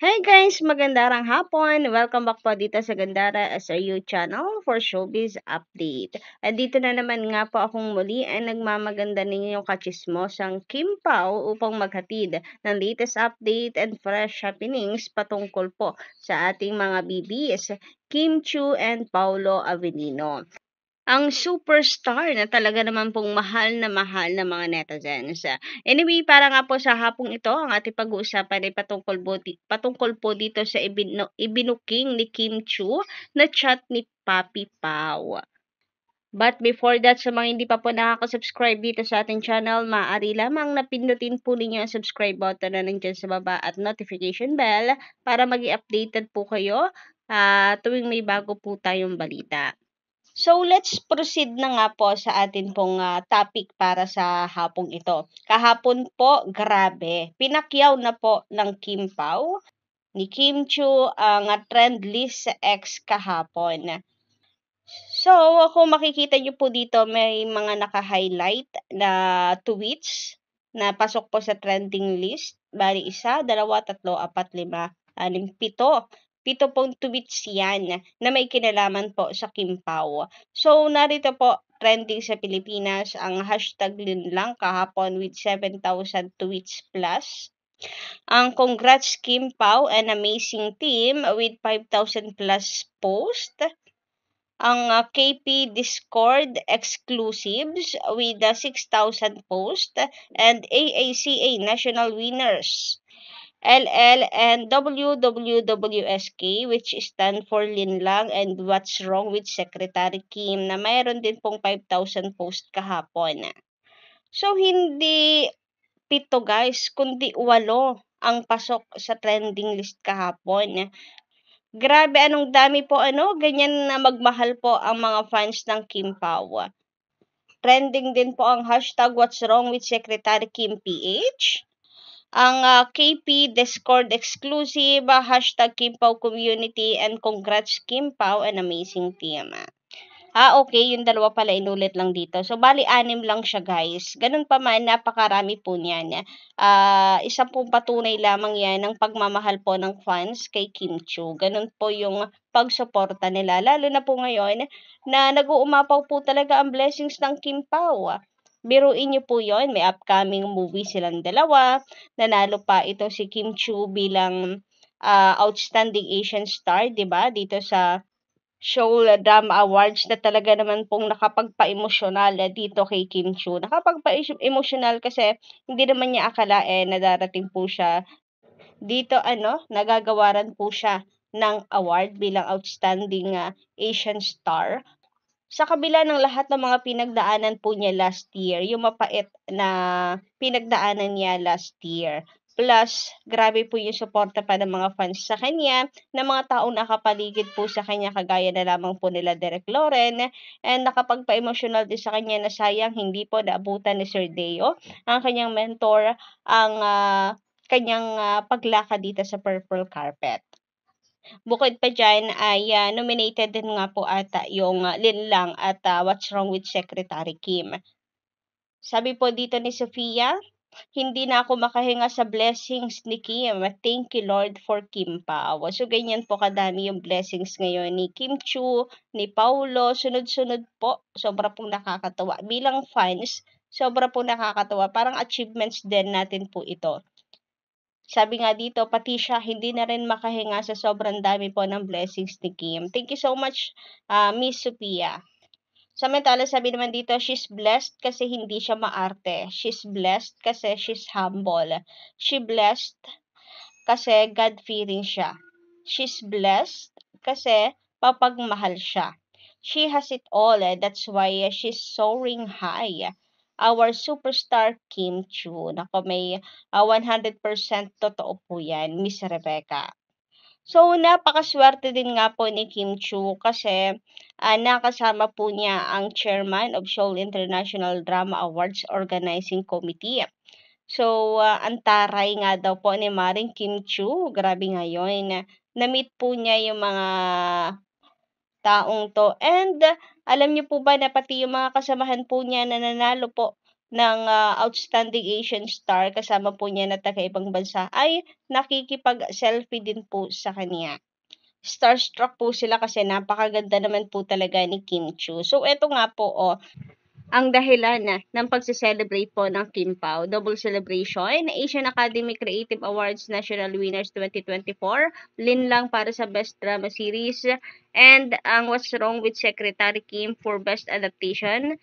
Hi guys! Magandang hapon! Welcome back po dito sa Gandara SRU channel for Showbiz Update. At dito na naman nga po akong muli ay nagmamaganda ninyong kachismosang Kim Pao upang maghatid ng latest update and fresh happenings patungkol po sa ating mga BBs, Kim Chu and Paulo Avellino. Ang superstar na talaga naman pong mahal na ng mga netizens. Anyway, para nga po sa hapong ito, ang ating pag-uusapan ay patungkol po dito sa ibinuking ni Kim Chu na chat ni Papi Pao. But before that, sa mga hindi pa po nakaka-subscribe dito sa ating channel, maaari lamang na pindutin po ninyo ang subscribe button na nandiyan sa baba at notification bell para maging updated po kayo tuwing may bago po tayong balita. So, let's proceed na nga po sa atin pong topic para sa hapong ito. Kahapon po, grabe. Pinakyaw na po ng Kim Pao ni Kim Chu ang trend list sa X kahapon. So, kung makikita nyo po dito, may mga naka-highlight na tweets na pasok po sa trending list. Bali, 1, 2, 3, 4, 5, 6, 7. 7 pong tweets yan na may kinalaman po sa Kim Pao. So, narito po, trending sa Pilipinas ang hashtag Linlang kahapon with 7,000 tweets plus. Ang congrats Kim Pao and amazing team with 5,000 plus post. Ang KP Discord exclusives with 6,000 post and AACA national winners. LL and WWWSK which stand for Linlang and What's Wrong with Secretary Kim na mayroon din pong 5,000 post kahapon. So hindi 7 guys, kundi 8 ang pasok sa trending list kahapon. Grabe, anong dami po ganyan na magmahal po ang mga fans ng Kim Pao. Trending din po ang hashtag What's Wrong with Secretary Kim PH. Ang KP Discord exclusive, hashtag Kim Pao Community and congrats Kim Pao and amazing team. Okay, yung dalawa pala inulit lang dito. So, bali 6 lang siya guys. Ganun pa man, napakarami po niyan. Isa pong patunay lamang yan ng pagmamahal po ng fans kay Kim Chu. Ganun po yung pagsuporta nila. Lalo na po ngayon na nag-uumapaw po talaga ang blessings ng Kim Pao. Biruin niyo po yon, may upcoming movie silang dalawa. Nanalo pa itong si Kim Chu bilang Outstanding Asian Star, 'di ba? Dito sa Show Drama Awards na talaga naman pong nakapagpa-emosyonal dito kay Kim Chu. Nakapagpa-emosyonal kasi hindi naman niya akalain na darating po siya dito nagagawaran po siya ng award bilang Outstanding Asian Star. Sa kabila ng lahat ng mga pinagdaanan po niya last year, yung mapait na pinagdaanan niya last year. Plus, grabe po yung suporta pa ng mga fans sa kanya, ng mga taong nakapaligid po sa kanya, kagaya na lamang po nila Derek Loren, and nakapagpa-emotional din sa kanya na sayang hindi po naabutan ni Sir Deo, ang kanyang mentor, ang kanyang paglakad dito sa purple carpet. Bukod pa dyan ay nominated din nga po ata yung Linlang at What's Wrong with Secretary Kim. Sabi po dito ni Sofia, hindi na ako makahinga sa blessings ni Kim. Thank you Lord for Kim Pao. So ganyan po kadami yung blessings ngayon ni Kim Chu, ni Paulo, sunod-sunod po. Sobra pong nakakatawa. Bilang fans, sobra pong nakakatawa. Parang achievements din natin po ito. Sabi nga dito, pati siya hindi na rin makahinga sa sobrang dami po ng blessings ni Kim. Thank you so much, Miss Sophia. Samantala, sabi naman dito, she's blessed kasi hindi siya maarte. She's blessed kasi she's humble. She blessed kasi God-fearing siya. She's blessed kasi papagmahal siya. She has it all. That's why she's soaring high. Our superstar Kim Chu. Nako, may 100% totoo po yan, Miss Rebecca. So, napakaswerte din nga po ni Kim Chu kasi nakasama po niya ang chairman of Seoul International Drama Awards Organizing Committee. So, ang taray nga daw po ni Maring Kim Chu. Grabe ngayon. Na-meet po niya yung mga taong to. And alam niyo po ba na pati yung mga kasamahan po niya na nanalo po ng Outstanding Asian Star, kasama po niya na taga-ibang bansa, ay nakikipag-selfie din po sa kanya. Starstruck po sila kasi napakaganda naman po talaga ni Kim Chiu. So, eto nga po, ang dahilan ng pagse-celebrate po ng Kim Pao. Double celebration, Asian Academy Creative Awards National Winners 2024, linlang para sa Best Drama Series, and ang What's Wrong with Secretary Kim for Best Adaptation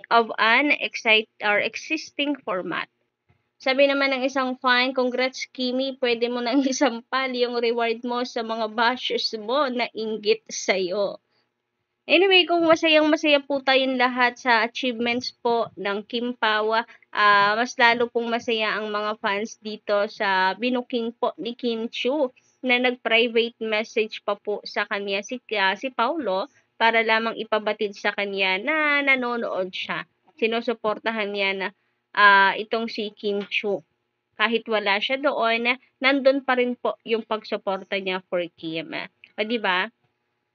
of an existing format. Sabi naman ng isang fan, congrats Kimi, pwede mo nang isampal yung reward mo sa mga bashers mo na inggit sa'yo. Anyway, kung masayang-masaya po tayong lahat sa achievements po ng Kim Pao, mas lalo pong masaya ang mga fans dito sa binuking po ni Kim Chiu na nag-private message pa po sa kanya si Paulo para lamang ipabatid sa kanya na nanonood siya. Sinusuportahan niya na itong si Kim Chiu. Kahit wala siya doon, nandun pa rin po yung pagsuporta niya for Kim. O, diba?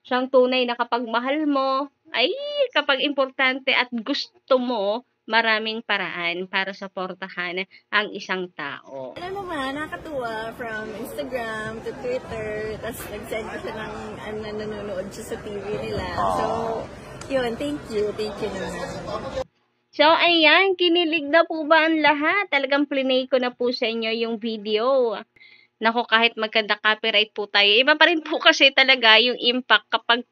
Siyang tunay na kapag mahal mo, ay kapag importante at gusto mo, maraming paraan para suportahan ang isang tao. Alam mo ba, nakakatuwa from Instagram to Twitter, tapos nag-send ko siya ng nanonood siya sa TV nila. So, yun, thank you naman. So, ayan, kinilig na po ba ang lahat? Talagang plinay ko na po sa inyo yung video. Nako, kahit magkanda copyright po tayo, iba pa rin po kasi talaga yung impact kapag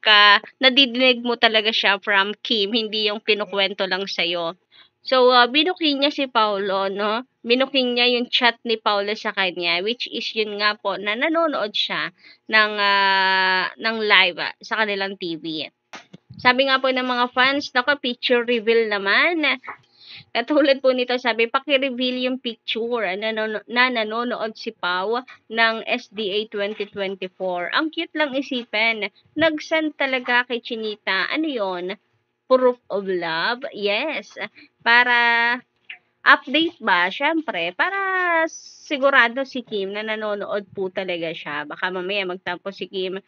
nadidinig mo talaga siya from Kim, hindi yung kinukwento lang sa'yo. So, binuking niya si Paulo, no? Binuking niya yung chat ni Paulo sa kanya, which is yun nga po, na nanonood siya ng live sa kanilang TV. Sabi nga po ng mga fans, nako, picture reveal naman. Katulad po nito, sabi, paki-reveal yung picture na nanonood si Pao ng SDA 2024. Ang cute lang isipin. Nag-send talaga kay Chinita. Ano yon? Proof of love? Yes. Para update ba? Syempre, para sigurado si Kim na nanonood po talaga siya. Baka mamaya magtampo si Kim,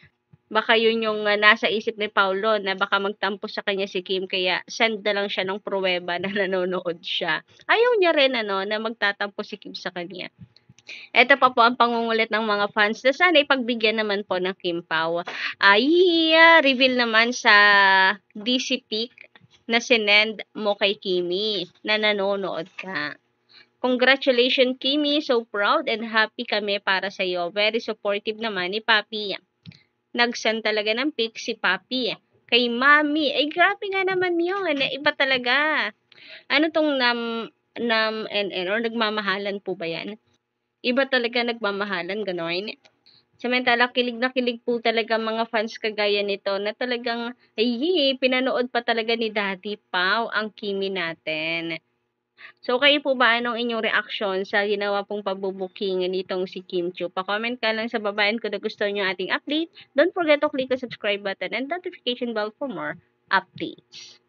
baka yun yung nasa isip ni Paulo na baka magtampo sa kanya si Kim, kaya send na lang siya ng pruweba na nanonood siya. Ayaw niya rin na magtatampo si Kim sa kanya. Ito pa po ang pangungulit ng mga fans na sana ipagbigyan naman po ng Kim Pao. Reveal naman sa DC Pic na sinend mo kay Kimi na nanonood ka. Congratulations Kimi, so proud and happy kami para sa iyo. Very supportive naman ni Papi. Nag-send talaga ng pic si Papi kay Mami. Ay, grabe nga naman yun. Iba talaga. Ano tong NN or nagmamahalan po ba yan? Iba talaga nagmamahalan, gano'n. Samantala, kilig na kilig po talaga mga fans kagaya nito na talagang, pinanood pa talaga ni Daddy Pao ang Kimi natin. So, kayo po ba, anong inyong reaksyon sa ginawa pong pabubuking nitong si Kim Chiu? Pa-comment ka lang sa baba, and kung gusto nyo ating update, don't forget to click the subscribe button and notification bell for more updates.